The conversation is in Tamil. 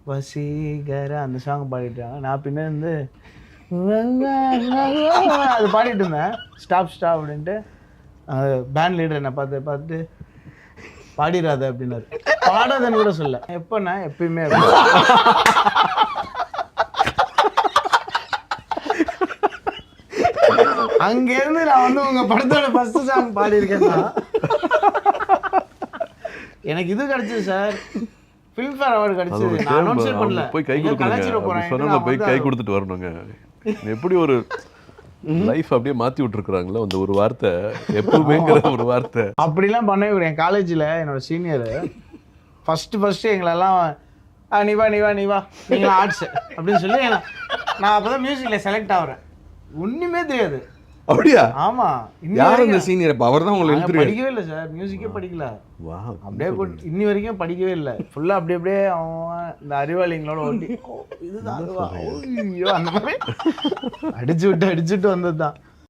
வசீகர அந்த சாங் பாடிட்டாங்க. நான் பின்ன இருந்து அது பாடிட்டு இருந்தேன். ஸ்டாப் அப்படின்ட்டு பேண்ட் லீடர் என்னை பார்த்துட்டு பாடிடாத அப்படின்னாரு. பாடாதன்னு கூட சொல்ல. எப்போண்ணா எப்பயுமே அங்கேருந்து நான் வந்து உங்க படத்தோட ஃபர்ஸ்ட் சாங் பாடியிருக்கேன்னா எனக்கு இது கிடைச்சது சார், ஃபிலிம்ஃபேர் அவார்டு கிடைச்சது. நான் அனௌன்ஸே பண்ணல, போய் கை கொடுத்துட்டு போய் கை கொடுத்துட்டு வரணுங்க. எப்படி ஒரு லைஃப் அப்படியே மாத்தி விட்டுருக்குறாங்களோ அந்த ஒரு வார்த்தை, எப்பவுமேங்கிற ஒரு வார்த்தை. அப்படிலாம் பண்ணவே கூடாது. என் காலேஜில் என்னோட சீனியர் ஃபர்ஸ்ட் எங்களெல்லாம் நீ வா நீங்களா ஆர்ட்ஸ் அப்படின்னு சொல்லி நான் அப்போதான் மியூசிக்கில் செலக்ட் ஆகிறேன். ஒன்றுமே தெரியாது. அப்படியா? ஆமா. யார் அந்த சீனியர்? அப்போ அவர் தான் உங்களுக்கு படிக்கவே இல்லை சார், மியூசிக்கே படிக்கல. அப்படியே இன்னி வரைக்கும் படிக்கவே இல்லை. ஃபுல்லாக அப்படியே அவன் இந்த அறிவாளிங்களோட ஓட்டி இதுதான் ஐயோ அந்த மாதிரி அடிச்சு விட்டு வந்தது தான்.